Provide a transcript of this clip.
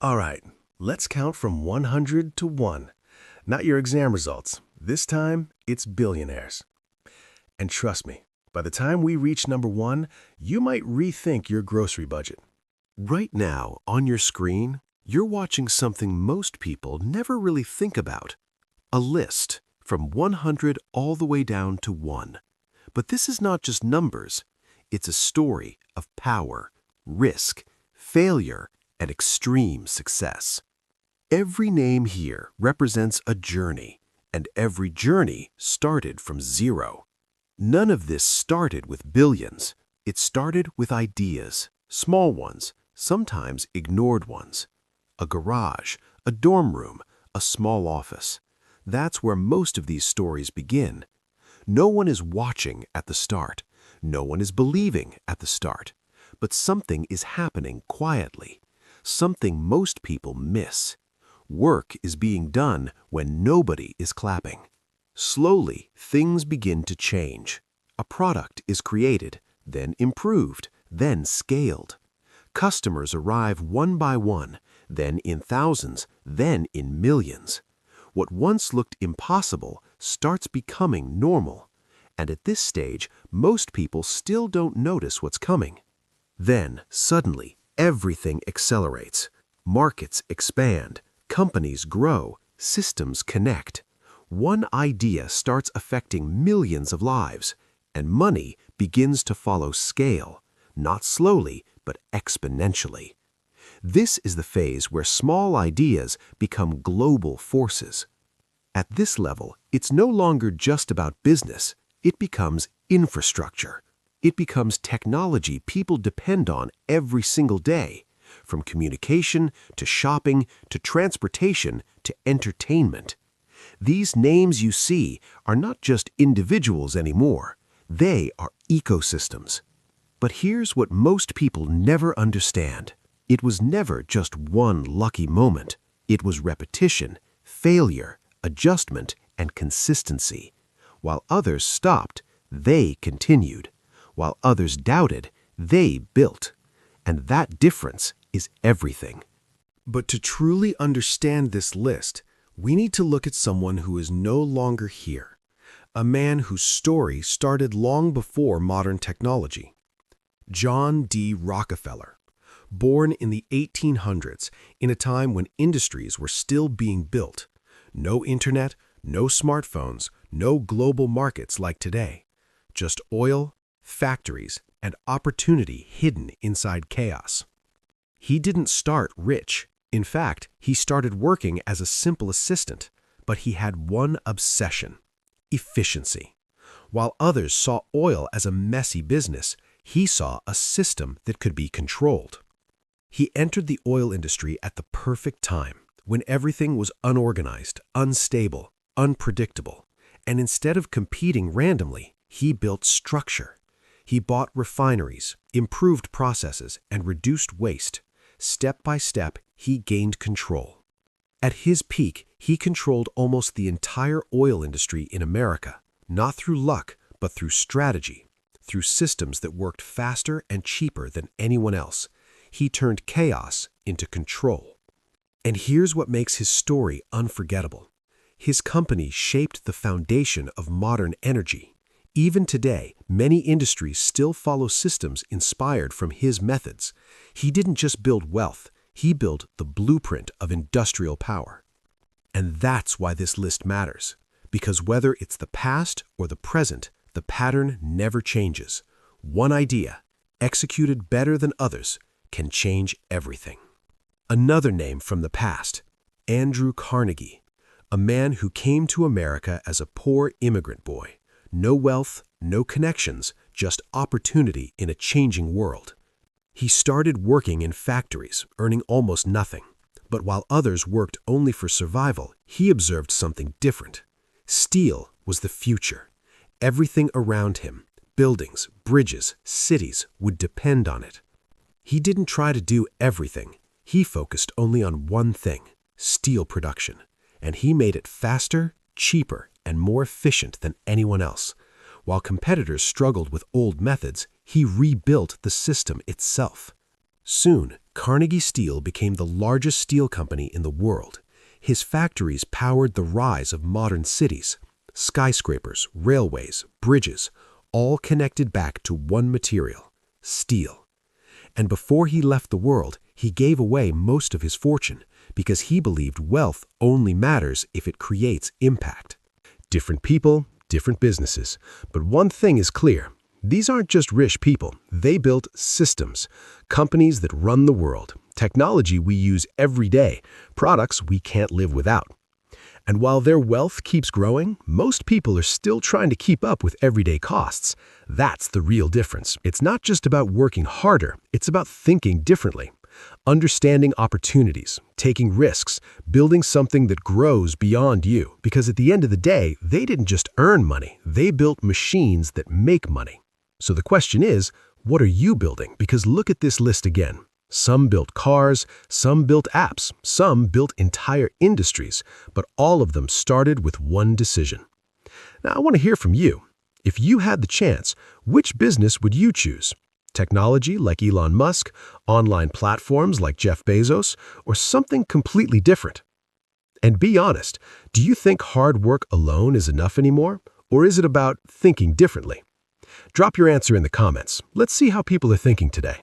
All right, let's count from 100 to 1. Not your exam results. This time, it's billionaires. And trust me, by the time we reach number 1, you might rethink your grocery budget. Right now, on your screen, you're watching something most people never really think about. A list from 100 all the way down to 1. But this is not just numbers. It's a story of power, risk, failure, and extreme success. Every name here represents a journey, and every journey started from zero. None of this started with billions. It started with ideas, small ones, sometimes ignored ones. A garage, a dorm room, a small office. That's where most of these stories begin. No one is watching at the start. No one is believing at the start. But something is happening quietly. Something most people miss. Work is being done when nobody is clapping. Slowly, things begin to change. A product is created, then improved, then scaled. Customers arrive one by one, then in thousands, then in millions. What once looked impossible starts becoming normal. And at this stage, most people still don't notice what's coming. Then, suddenly, everything accelerates. Markets expand, companies grow, systems connect. One idea starts affecting millions of lives, and money begins to follow scale, not slowly, but exponentially. This is the phase where small ideas become global forces. At this level, it's no longer just about business. It becomes infrastructure. It becomes technology people depend on every single day, from communication to shopping to transportation to entertainment. These names you see are not just individuals anymore. They are ecosystems. But here's what most people never understand. It was never just one lucky moment. It was repetition, failure, adjustment, and consistency. While others stopped, they continued. While others doubted, they built. And that difference is everything. But to truly understand this list, we need to look at someone who is no longer here. A man whose story started long before modern technology. John D. Rockefeller. Born in the 1800s, in a time when industries were still being built. No internet, no smartphones, no global markets like today. Just oil, factories, and opportunity hidden inside chaos. He didn't start rich. In fact, he started working as a simple assistant, but he had one obsession: efficiency. While others saw oil as a messy business, he saw a system that could be controlled. He entered the oil industry at the perfect time, when everything was unorganized, unstable, unpredictable. And instead of competing randomly, he built structure. He bought refineries, improved processes, and reduced waste. Step by step, he gained control. At his peak, he controlled almost the entire oil industry in America, not through luck, but through strategy, through systems that worked faster and cheaper than anyone else. He turned chaos into control. And here's what makes his story unforgettable. His company shaped the foundation of modern energy. Even today, many industries still follow systems inspired from his methods. He didn't just build wealth, he built the blueprint of industrial power. And that's why this list matters. Because whether it's the past or the present, the pattern never changes. One idea, executed better than others, can change everything. Another name from the past, Andrew Carnegie, a man who came to America as a poor immigrant boy. No wealth, no connections, just opportunity in a changing world. He started working in factories, earning almost nothing. But while others worked only for survival, he observed something different. Steel was the future. Everything around him, buildings, bridges, cities, would depend on it. He didn't try to do everything. He focused only on one thing, steel production. And he made it faster, cheaper, and more efficient than anyone else. While competitors struggled with old methods, he rebuilt the system itself. Soon, Carnegie Steel became the largest steel company in the world. His factories powered the rise of modern cities. Skyscrapers, railways, bridges, all connected back to one material, steel. And before he left the world, he gave away most of his fortune because he believed wealth only matters if it creates impact. Different people, different businesses. But one thing is clear. These aren't just rich people. They built systems, companies that run the world, technology we use every day, products we can't live without. And while their wealth keeps growing, most people are still trying to keep up with everyday costs. That's the real difference. It's not just about working harder, it's about thinking differently. Understanding opportunities, taking risks, building something that grows beyond you. Because at the end of the day, they didn't just earn money, they built machines that make money. So the question is, what are you building? Because look at this list again. Some built cars, some built apps, some built entire industries, but all of them started with one decision. Now, I want to hear from you. If you had the chance, which business would you choose? Technology like Elon Musk, online platforms like Jeff Bezos, or something completely different? And be honest, do you think hard work alone is enough anymore? Or is it about thinking differently? Drop your answer in the comments. Let's see how people are thinking today.